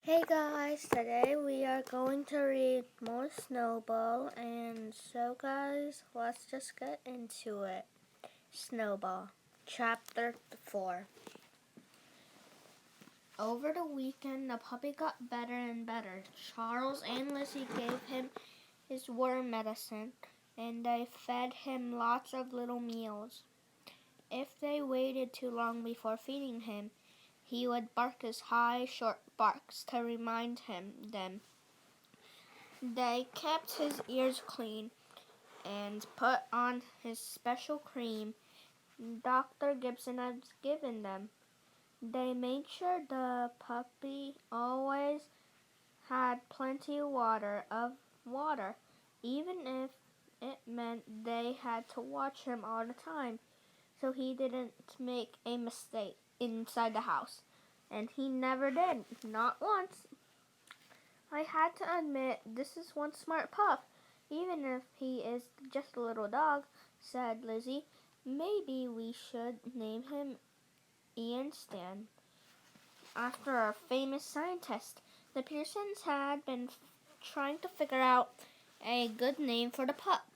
Hey guys, today we are going to read more Snowball, and so guys, let's just get into it. Snowball, Chapter 4. Over the weekend, the puppy got better and better. Charles and Lizzie gave him his worm medicine, and they fed him lots of little meals. If they waited too long before feeding him, he would bark his high, short barks to remind them. They kept his ears clean and put on his special cream Dr. Gibson had given them. They made sure the puppy always had plenty of water, even if it meant they had to watch him all the time so he didn't make a mistake inside the house. And he never did, not once. I had to admit, this is one smart pup, even if he is just a little dog, said Lizzie. Maybe we should name him Ian Stan, after a famous scientist. The Pearsons had been trying to figure out a good name for the pup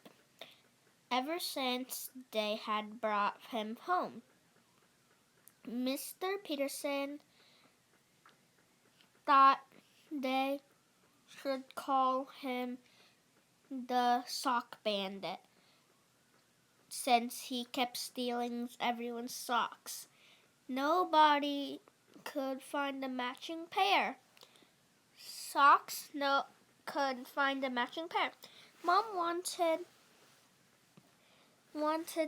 ever since they had brought him home. Mr. Peterson thought they should call him the Sock Bandit, since he kept stealing everyone's socks. Nobody could find a matching pair. Couldn't find a matching pair. Mom wanted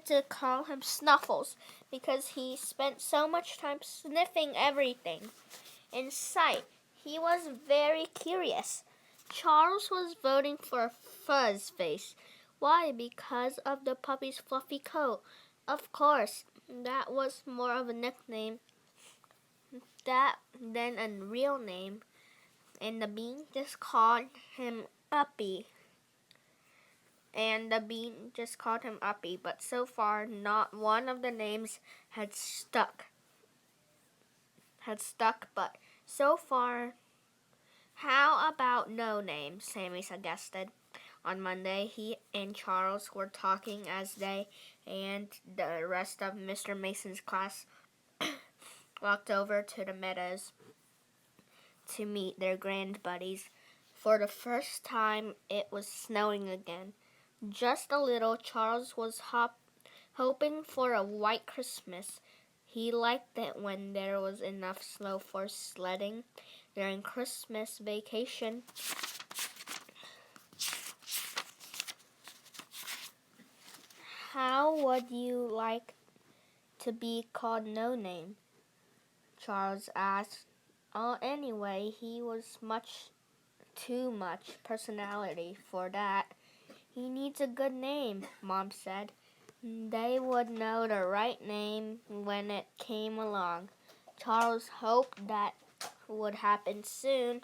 to call him Snuffles because he spent so much time sniffing everything in sight. He was very curious. Charles was voting for Fuzzface. Why? Because of the puppy's fluffy coat. Of course, that was more of a nickname than a real name. And the Bean just called him Uppy. But so far, not one of the names had stuck. But so far, how about no name? Sammy suggested. On Monday, he and Charles were talking as they and the rest of Mr. Mason's class walked over to the meadows to meet their grand buddies. For the first time, it was snowing again. Just a little. Charles was hoping for a white Christmas. He liked it when there was enough snow for sledding during Christmas vacation. How would you like to be called No Name? Charles asked. Anyway, he was too much personality for that. He needs a good name, Mom said. They would know the right name when it came along. Charles hoped that would happen soon.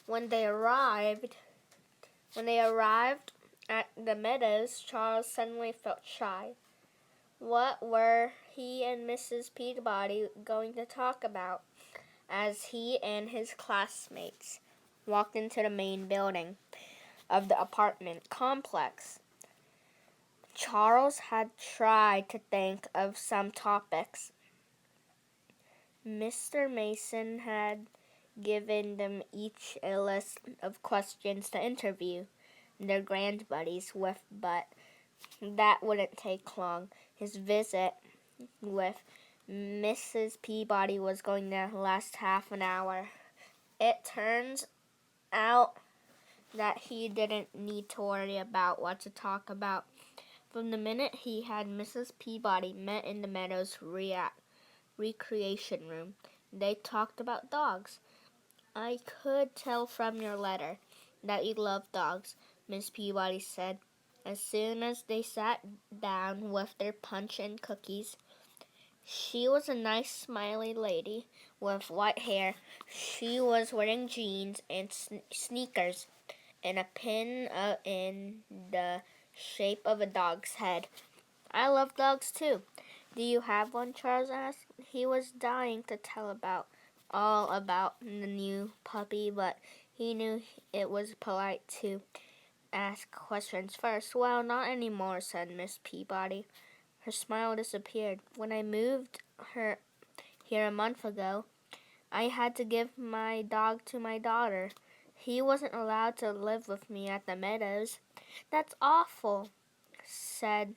When they arrived at the meadows, Charles suddenly felt shy. What were he and Mrs. Peabody going to talk about as he and his classmates walked into the main building of the apartment complex? Charles had tried to think of some topics. Mr. Mason had given them each a list of questions to interview their grand buddies with, but that wouldn't take long. His visit with Mrs. Peabody was going to last half an hour. It turns out that he didn't need to worry about what to talk about. From the minute he had Mrs. Peabody met in the Meadows recreation room, they talked about dogs. I could tell from your letter that you love dogs, Miss Peabody said. As soon as they sat down with their punch and cookies. She was a nice, smiley lady with white hair. She was wearing jeans and sneakers and a pin in the shape of a dog's head. I love dogs too. Do you have one? Charles asked. He was dying to tell about all about the new puppy, but he knew it was polite to ask questions first. Well, not anymore, said Miss Peabody. Her smile disappeared. When I moved her here a month ago, I had to give my dog to my daughter. He wasn't allowed to live with me at the meadows. That's awful, said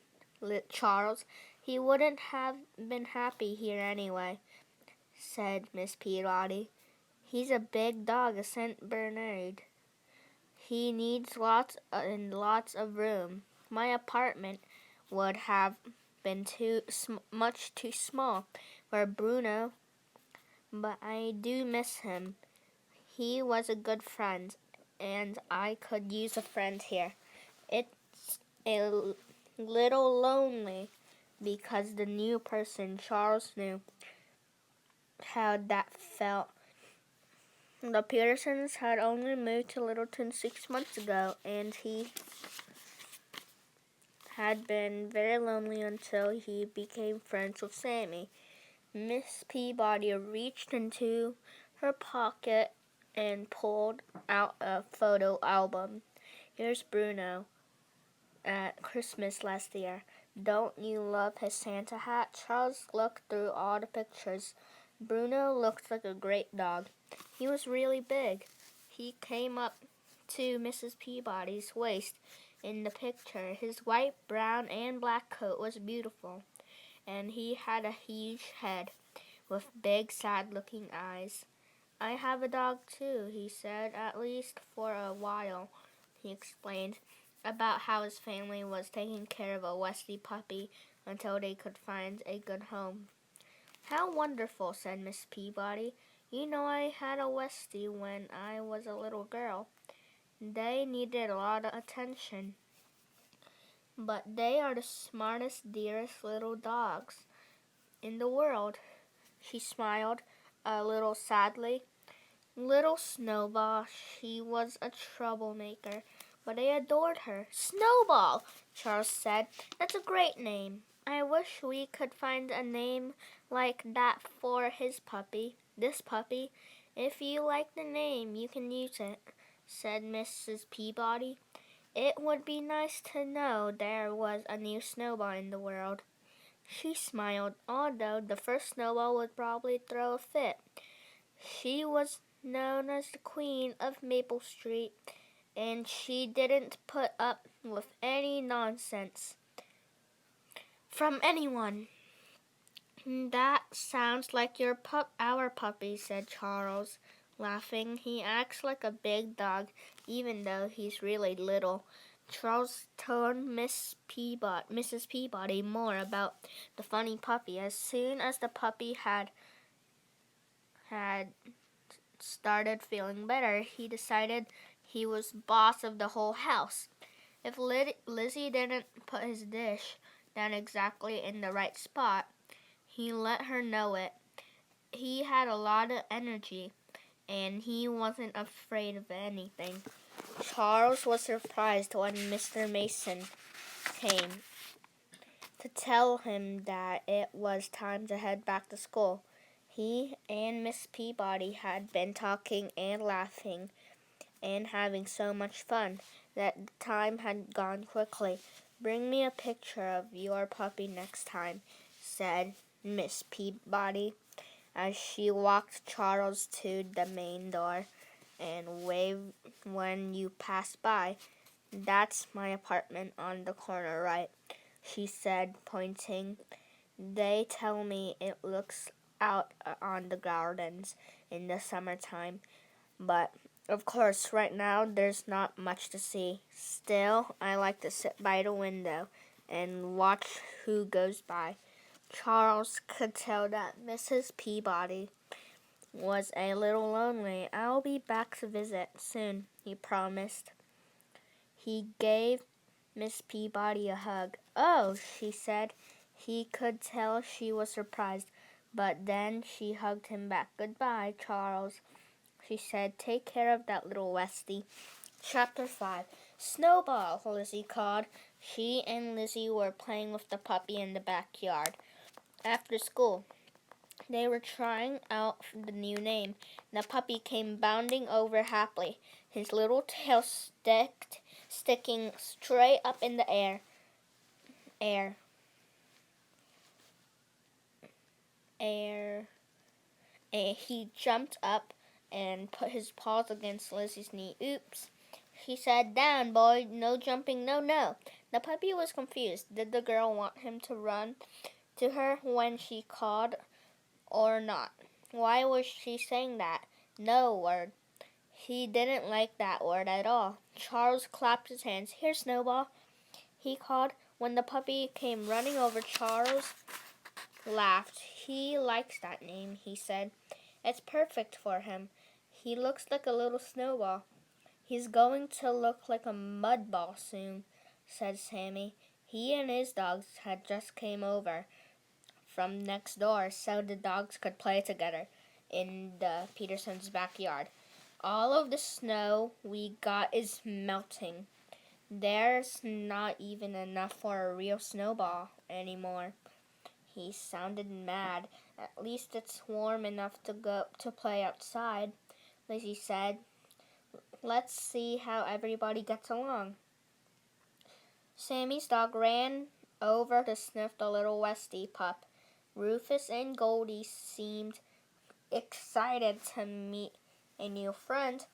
Charles. He wouldn't have been happy here anyway, said Miss Peabody. He's a big dog, a Saint Bernard. He needs lots and lots of room. My apartment would have been much too small for Bruno, but I do miss him. He was a good friend, and I could use a friend here. It's a little lonely because the new person Charles knew how that felt. The Petersons had only moved to Littleton 6 months ago, and he had been very lonely until he became friends with Sammy. Miss Peabody reached into her pocket and pulled out a photo album. Here's Bruno at Christmas last year. Don't you love his Santa hat? Charles looked through all the pictures. Bruno looked like a great dog. He was really big. He came up to Mrs. Peabody's waist in the picture. His white, brown, and black coat was beautiful, and he had a huge head with big, sad-looking eyes. I have a dog too, he said, at least for a while. He explained about how his family was taking care of a Westie puppy until they could find a good home. How wonderful, said Miss Peabody. You know, I had a Westie when I was a little girl. They needed a lot of attention, but they are the smartest, dearest little dogs in the world. She smiled a little sadly. Little Snowball, she was a troublemaker, but I adored her. Snowball, Charles said. That's a great name. I wish we could find a name like that for his puppy. This puppy. If you like the name, you can use it, said Mrs. Peabody. It would be nice to know there was a new Snowball in the world. She smiled, although the first Snowball would probably throw a fit. She was known as the Queen of Maple Street, and she didn't put up with any nonsense from anyone. That sounds like our puppy, said Charles, laughing. He acts like a big dog, even though he's really little. Charles told Mrs. Peabody more about the funny puppy. As soon as the puppy had started feeling better, he decided he was boss of the whole house. If Lizzie didn't put his dish down exactly in the right spot, he let her know it. He had a lot of energy, and he wasn't afraid of anything. Charles was surprised when Mr. Mason came to tell him that it was time to head back to school. He and Miss Peabody had been talking and laughing and having so much fun that the time had gone quickly. Bring me a picture of your puppy next time, said Miss Peabody as she walked Charles to the main door and waved when you pass by. That's my apartment on the corner, right? She said, pointing. They tell me it looks out on the gardens in the summertime, but of course right now there's not much to see. Still, I like to sit by the window and watch who goes by. Charles could tell that Mrs. Peabody was a little lonely. I'll be back to visit soon, he promised. He gave Miss Peabody a hug. Oh, she said. He could tell she was surprised, but then she hugged him back. Goodbye, Charles, she said. Take care of that little Westie. Chapter 5. Snowball, Lizzie called. She and Lizzie were playing with the puppy in the backyard. After school, They were trying out the new name. The puppy came bounding over happily, his little tail sticking straight up in the air. Air. Air. He jumped up and put his paws against Lizzie's knee. Oops, she said. Down, boy. No jumping, no, no. The puppy was confused. Did the girl want him to run to her when she called or not? Why was she saying that? No word. He didn't like that word at all. Charles clapped his hands. Here, Snowball, he called. When the puppy came running over, Charles laughed. He likes that name, he said. It's perfect for him. He looks like a little snowball. He's going to look like a mud ball soon, said Sammy. He and his dogs had just came over from next door so the dogs could play together in the Petersons' backyard. All of the snow we got is melting. There's not even enough for a real snowball anymore. He sounded mad. At least it's warm enough to go to play outside, Lizzie said. Let's see how everybody gets along. Sammy's dog ran over to sniff the little Westie pup. Rufus and Goldie seemed excited to meet a new friend.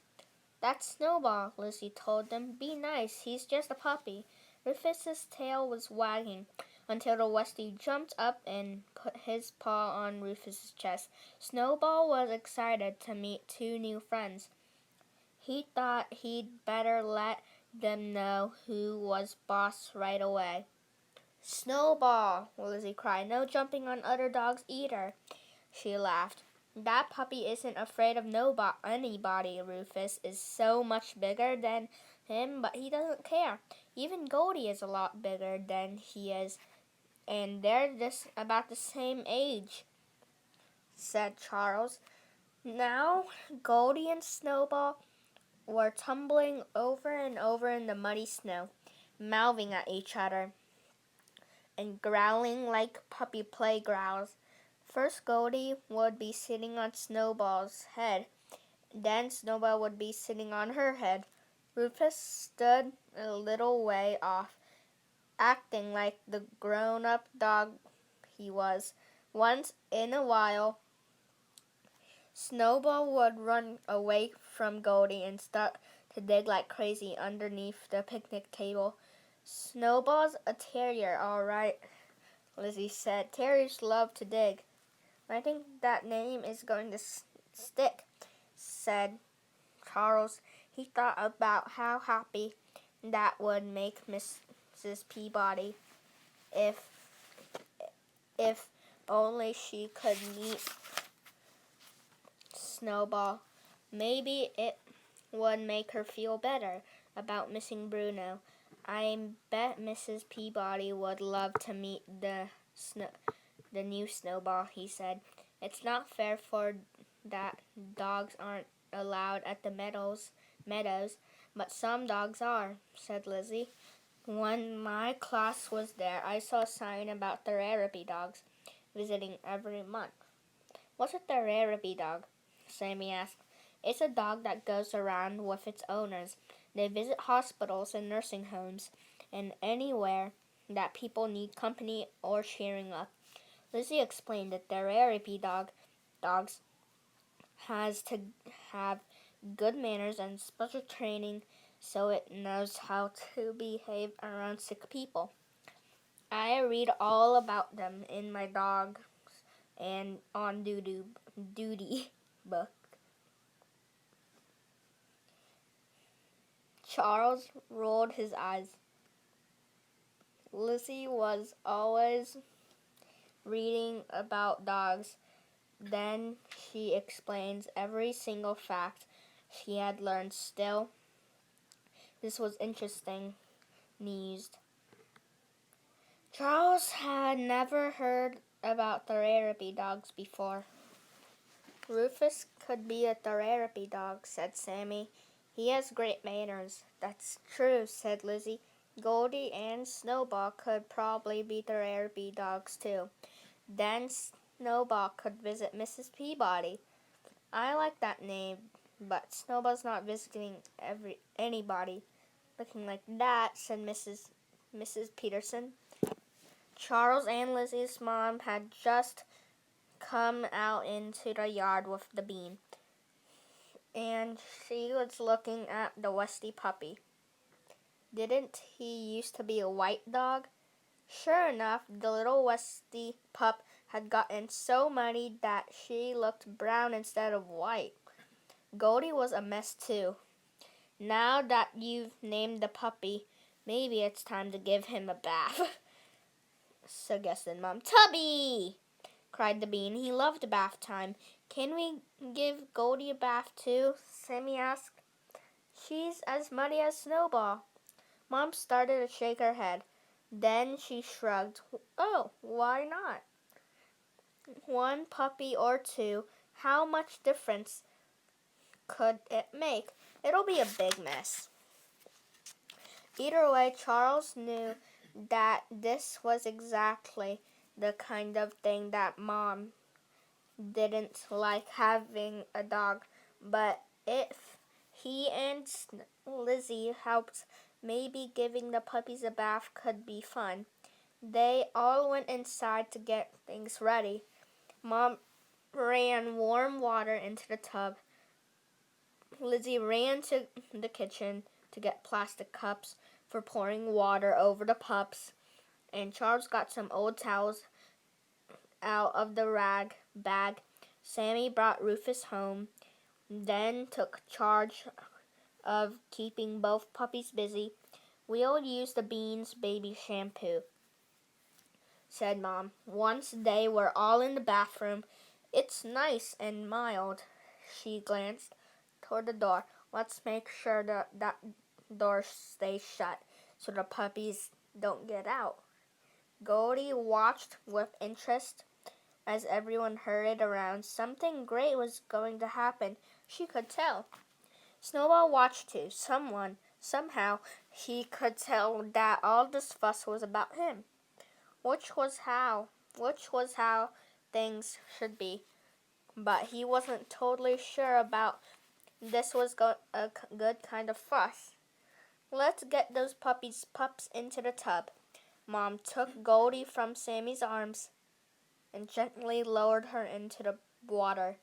That's Snowball, Lizzie told them. Be nice, he's just a puppy. Rufus's tail was wagging until the Westie jumped up and put his paw on Rufus's chest. Snowball was excited to meet two new friends. He thought he'd better let them know who was boss right away. Snowball, Lizzie cried. No jumping on other dogs either. She laughed. That puppy isn't afraid of anybody. Rufus is so much bigger than him, but he doesn't care. Even Goldie is a lot bigger than he is, and they're just about the same age, said Charles. Now Goldie and Snowball were tumbling over and over in the muddy snow, mouthing at each other and growling like puppy play growls. First Goldie would be sitting on Snowball's head, then Snowball would be sitting on her head. Rufus stood a little way off, acting like the grown-up dog he was. Once in a while, Snowball would run away from Goldie and start to dig like crazy underneath the picnic table. Snowball's a terrier, all right, Lizzie said. Terriers love to dig. I think that name is going to stick, said Charles. He thought about how happy that would make Mrs. Peabody if only she could meet Snowball. Maybe it would make her feel better about missing Bruno. I bet Mrs. Peabody would love to meet the new Snowball, he said. It's not fair for that dogs aren't allowed at the meadows, but some dogs are, said Lizzie. When my class was there, I saw a sign about therapy dogs visiting every month. What's a therapy dog? Sammy asked. It's a dog that goes around with its owners. They visit hospitals and nursing homes and anywhere that people need company or cheering up. Lizzie explained that therapy dogs has to have good manners and special training so it knows how to behave around sick people. I read all about them in my dogs and on duty book. Charles rolled his eyes. Lizzie was always reading about dogs. Then she explains every single fact she had learned. Still, this was interesting news. Charles had never heard about therapy dogs before. Rufus could be a therapy dog, said Sammy. He has great manners. That's true, said Lizzie. Goldie and Snowball could probably be therapy dogs too. Then Snowball could visit Mrs. Peabody. I like that name, but Snowball's not visiting anybody. Looking like that, said Mrs. Peterson. Charles and Lizzie's mom had just come out into the yard with the bean, and she was looking at the Westie puppy. Didn't he used to be a white dog? Sure enough, the little Westie pup had gotten so muddy that she looked brown instead of white. Goldie was a mess too. Now that you've named the puppy, maybe it's time to give him a bath, suggested Mom. Tubby! Cried the bean. He loved bath time. Can we give Goldie a bath too? Sammy asked. She's as muddy as Snowball. Mom started to shake her head. Then she shrugged. Oh, why not? One puppy or two, how much difference could it make? It'll be a big mess. Either way, Charles knew that this was exactly the kind of thing that Mom didn't like having a dog, but if he and Lizzie helped, maybe giving the puppies a bath could be fun. They all went inside to get things ready. Mom ran warm water into the tub. Lizzie ran to the kitchen to get plastic cups for pouring water over the pups, and Charles got some old towels out of the rag bag. Sammy brought Rufus home, then took charge of keeping both puppies busy. We'll use the Beans baby shampoo, said Mom. Once they were all in the bathroom, it's nice and mild. She glanced toward the door. Let's make sure that door stays shut so the puppies don't get out. Goldie watched with interest as everyone hurried around. Something great was going to happen, she could tell. Snowball watched too. Somehow, he could tell that all this fuss was about him, which was how things should be. But he wasn't totally sure about this was a good kind of fuss. Let's get those pups into the tub. Mom took Goldie from Sammy's arms and gently lowered her into the water,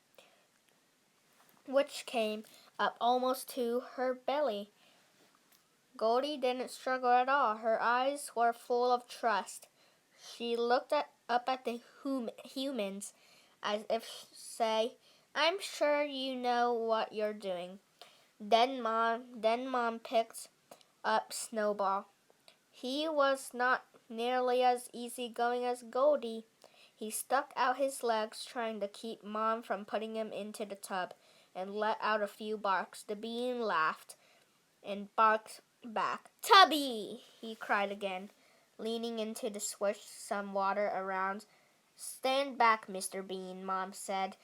which came up almost to her belly. Goldie didn't struggle at all. Her eyes were full of trust. She looked up at the humans as if to say, I'm sure you know what you're doing. Then Mom picked up Snowball. He was not nearly as easygoing as Goldie. He stuck out his legs, trying to keep Mom from putting him into the tub, and let out a few barks. The bean laughed and barked back. Tubby! He cried again, leaning into to swish some water around. Stand back, Mr. Bean, Mom said.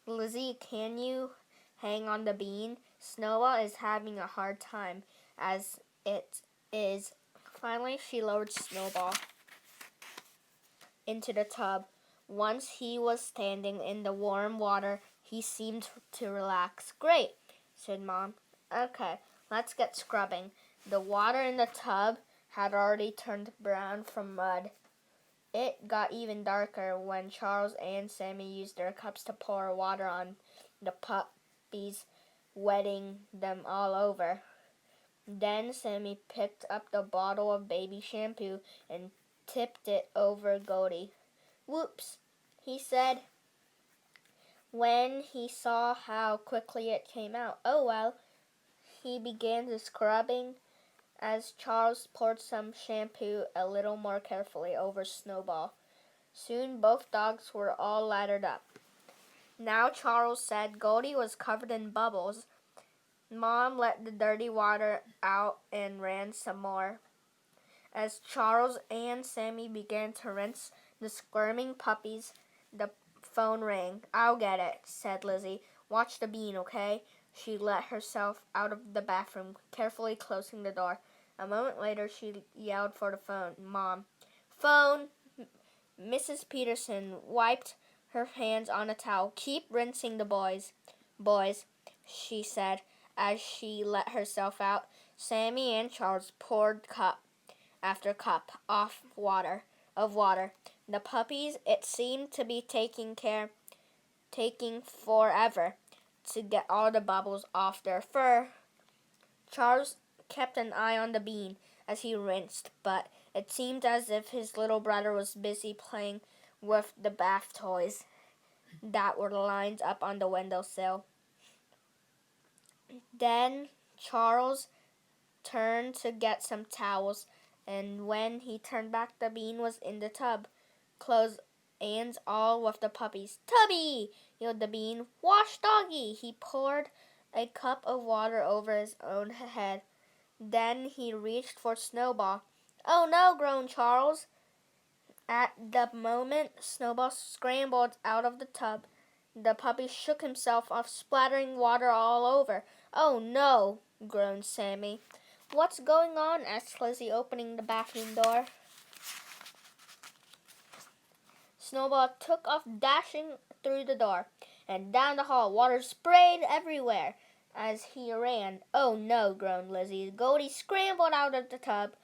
Lizzie, can you hang on the bean? Snowball is having a hard time, as it is. Finally, she lowered Snowball into the tub. Once he was standing in the warm water, he seemed to relax. Great, said Mom. Okay, let's get scrubbing. The water in the tub had already turned brown from mud. It got even darker when Charles and Sammy used their cups to pour water on the puppies, wetting them all over. Then Sammy picked up the bottle of baby shampoo and tipped it over Goldie. Whoops, he said when he saw how quickly it came out. Oh well. He began the scrubbing as Charles poured some shampoo a little more carefully over Snowball. Soon both dogs were all lathered up. Now, Charles said, Goldie was covered in bubbles. Mom let the dirty water out and ran some more. As Charles and Sammy began to rinse the squirming puppies, the phone rang. I'll get it, said Lizzie. Watch the bean, okay? She let herself out of the bathroom, carefully closing the door. A moment later, she yelled for the phone. Mom. Phone! Mrs. Peterson wiped her hands on a towel. "Keep rinsing the boys." "Boys," she said as she let herself out. Sammy and Charles poured cup after cup of water. The puppies, it seemed to be taking forever to get all the bubbles off their fur. Charles kept an eye on the bean as he rinsed, but it seemed as if his little brother was busy playing with the bath toys that were lined up on the windowsill. Then Charles turned to get some towels, and when he turned back, the bean was in the tub, clothes and all, with the puppies. "Tubby!" yelled the bean. "Wash doggy!" He poured a cup of water over his own head. Then he reached for Snowball. "Oh no!" groaned Charles. At the moment, Snowball scrambled out of the tub. The puppy shook himself off, splattering water all over. "Oh no!" groaned Sammy. "What's going on?" asked Lizzie, opening the bathroom door. Snowball took off, dashing through the door and down the hall. Water sprayed everywhere as he ran. "Oh no!" groaned Lizzie. Goldie scrambled out of the tub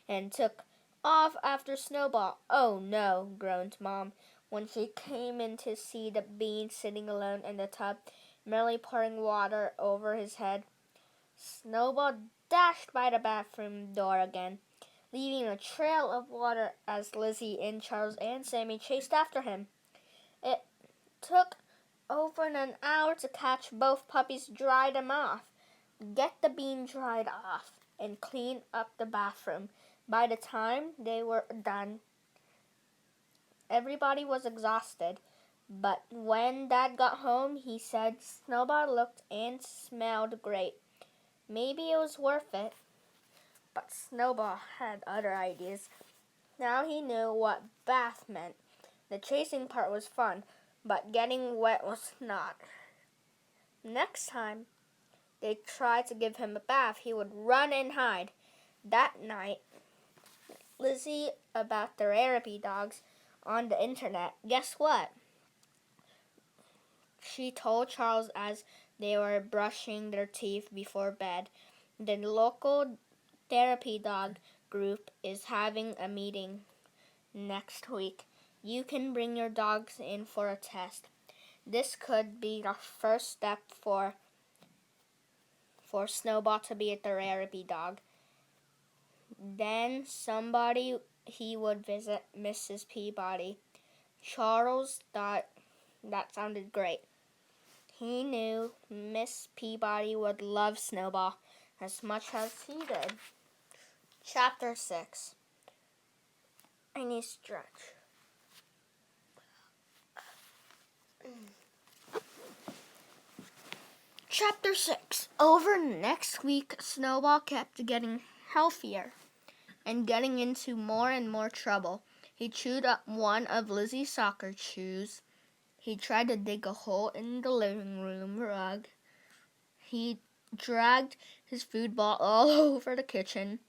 and took off after Snowball. "Oh no!" groaned Mom when she came in to see the bean sitting alone in the tub, merely pouring water over his head. Snowball dashed by the bathroom door again, leaving a trail of water as Lizzie and Charles and Sammy chased after him. It took over an hour to catch both puppies, dry them off, get the bean dried off, and clean up the bathroom. By the time they were done, everybody was exhausted. But when Dad got home, he said Snowball looked and smelled great. Maybe it was worth it. But Snowball had other ideas. Now he knew what bath meant. The chasing part was fun, but getting wet was not. Next time they tried to give him a bath, he would run and hide. That night, Lizzie about therapy dogs on the internet. Guess what? She told Charles as they were brushing their teeth before bed. The local therapy dog group is having a meeting next week. You can bring your dogs in for a test. This could be the first step for Snowball to be a therapy dog. Then he would visit Mrs. Peabody. Charles thought that sounded great. He knew Miss Peabody would love Snowball as much as he did. Chapter 6. I need to stretch. Chapter 6. Over next week, Snowball kept getting healthier and getting into more and more trouble. He chewed up one of Lizzie's soccer shoes. He tried to dig a hole in the living room rug. He dragged his food ball all over the kitchen.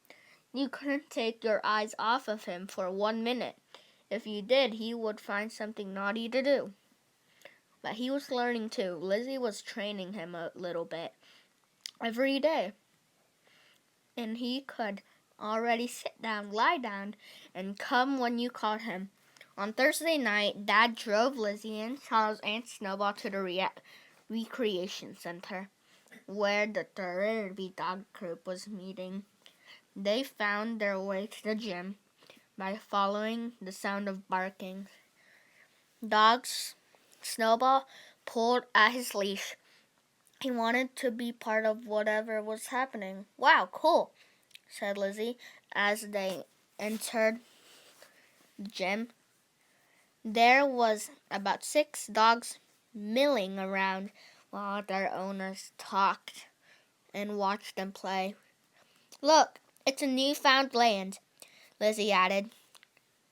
You couldn't take your eyes off of him for 1 minute. If you did, he would find something naughty to do. But he was learning too. Lizzie was training him a little bit every day. And he could already sit down, lie down, and come when you called him. On Thursday night, Dad drove Lizzie and Charles and Snowball to the recreation center, where the therapy dog group was meeting. They found their way to the gym by following the sound of barking. Dogs. Snowball pulled at his leash. He wanted to be part of whatever was happening. "Wow, cool," said Lizzie as they entered the gym. There was about 6 dogs milling around while their owners talked and watched them play. "Look, it's a Newfoundland," Lizzie added.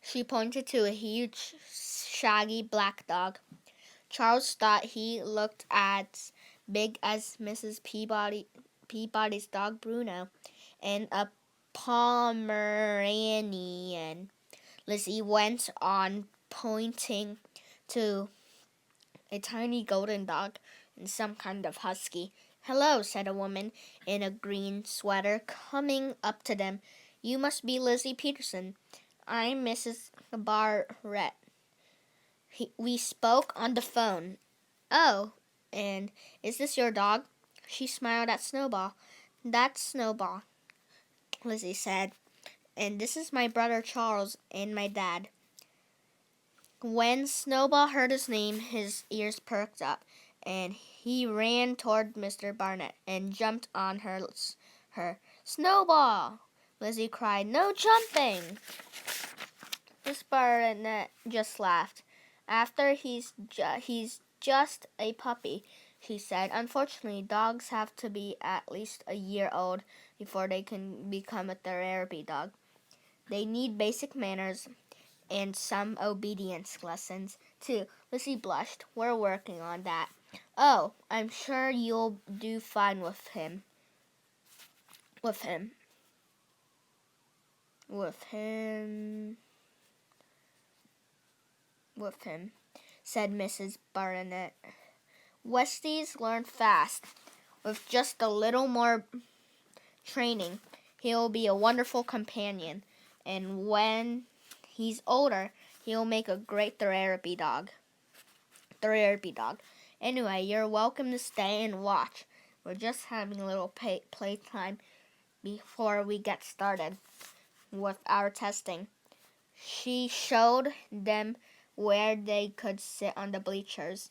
She pointed to a huge, shaggy black dog. Charles thought he looked as big as Mrs. Peabody's dog Bruno, and a Pomeranian. Lizzie went on, pointing to a tiny golden dog, and some kind of husky. "Hello," said a woman in a green sweater, coming up to them. "You must be Lizzie Peterson. I'm Mrs. Barrett. We spoke on the phone." "Oh, and is this your dog?" She smiled at Snowball. "That's Snowball," Lizzie said, "and this is my brother Charles and my dad." When Snowball heard his name, his ears perked up, and he ran toward Mr. Barnett and jumped on her. "Snowball!" Lizzie cried. "No jumping!" Miss Barnett just laughed. He's just a puppy," she said. "Unfortunately, dogs have to be at least a year old before they can become a therapy dog. They need basic manners and some obedience lessons, too." Lizzie blushed. "We're working on that." "Oh, I'm sure you'll do fine with him." With him, said Mrs. Barnett. "Westies learn fast. With just a little more training, he'll be a wonderful companion. And when he's older, he'll make a great therapy dog. Anyway, you're welcome to stay and watch. We're just having a little playtime before we get started with our testing." She showed them where they could sit on the bleachers.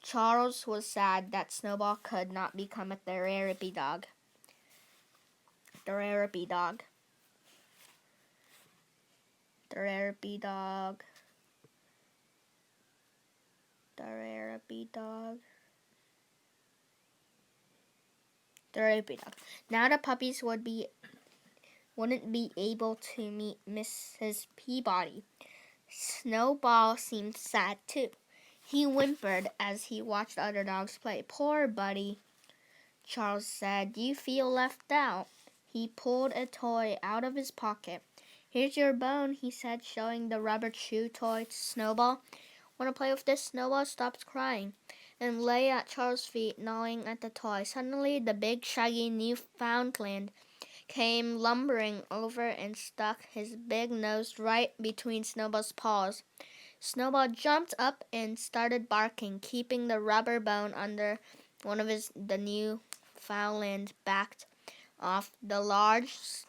Charles was sad that Snowball could not become a therapy dog. Therapy dog. Therapy dog. Therapy dog. Therapy dog. Now the puppies wouldn't be able to meet Mrs. Peabody. Snowball seemed sad too. He whimpered as he watched other dogs play. "Poor Buddy," Charles said. "Do you feel left out?" He pulled a toy out of his pocket. "Here's your bone," he said, showing the rubber chew toy to Snowball. "Want to play with this?" Snowball stopped crying and lay at Charles' feet, gnawing at the toy. Suddenly, the big, shaggy Newfoundland came lumbering over and stuck his big nose right between Snowball's paws. Snowball jumped up and started barking, keeping the rubber bone under one of the Newfoundland backed off. The large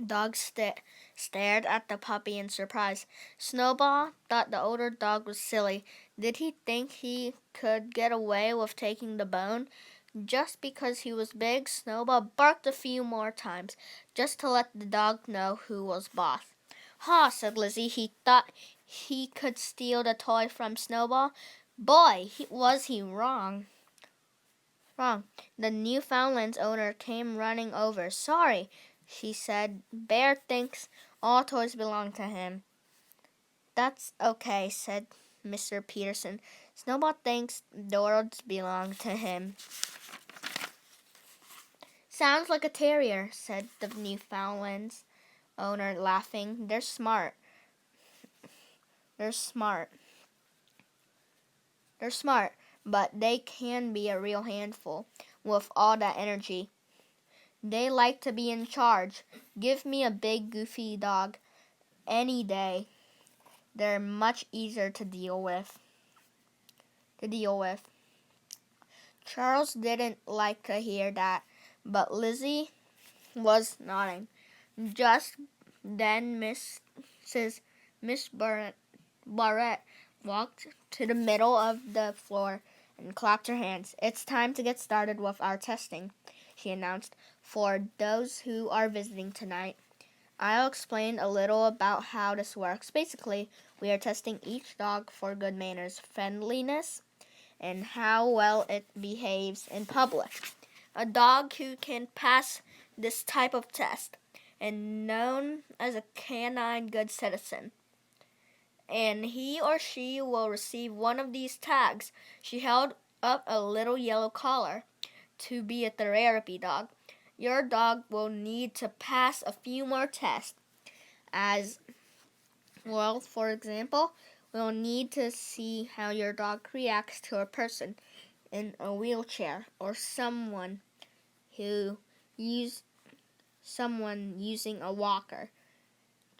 dog stared at the puppy in surprise. Snowball thought the older dog was silly. Did he think he could get away with taking the bone? Just because he was big, Snowball barked a few more times, just to let the dog know who was boss. "Ha," said Lizzie. "He thought he could steal the toy from Snowball. Boy, was he wrong." The Newfoundland's owner came running over. "Sorry," she said. "Bear thinks all toys belong to him." "That's okay," said Mr. Peterson. "Snowball thinks the world belongs to him." "Sounds like a terrier," said the Newfoundland's owner, laughing. They're smart, but they can be a real handful with all that energy. They like to be in charge. Give me a big, goofy dog any day. They're much easier to deal with. Charles didn't like to hear that, but Lizzie was nodding. Just then Miss Barrett walked to the middle of the floor and clapped her hands. "It's time to get started with our testing," she announced. "For those who are visiting tonight, I'll explain a little about how this works. Basically, we are testing each dog for good manners, friendliness, and how well it behaves in public. A dog who can pass this type of test is known as a canine good citizen, and he or she will receive one of these tags." She held up a little yellow collar. "To be a therapy dog, your dog will need to pass a few more tests. As well, for example, we'll need to see how your dog reacts to a person in a wheelchair or someone using a walker.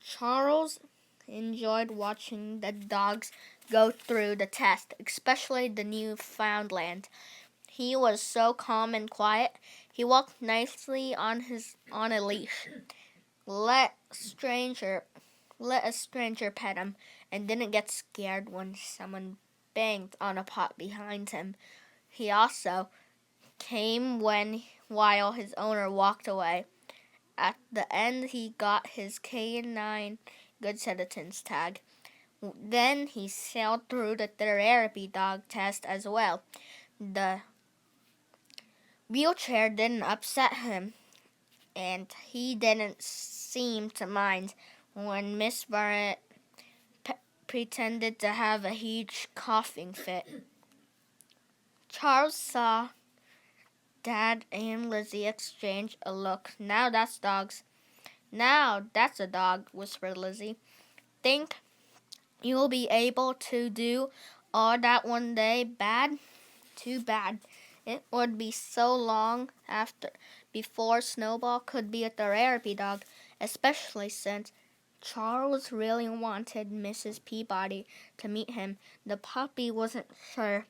Charles enjoyed watching the dogs go through the test, especially the Newfoundland. He was so calm and quiet. He walked nicely on a leash. Let a stranger pet him and didn't get scared when someone banged on a pot behind him. He also came while his owner walked away. At the end, he got his K9 Good Citizens tag. Then he sailed through the therapy dog test as well. The wheelchair didn't upset him, and he didn't seem to mind when Miss Barrett pretended to have a huge coughing fit. Charles saw Dad and Lizzie exchange a look. Now that's a dog, whispered Lizzie. Think you'll be able to do all that one day? Too bad. It would be so long before Snowball could be a therapy dog, especially since Charles really wanted Mrs. Peabody to meet him. The puppy wasn't sure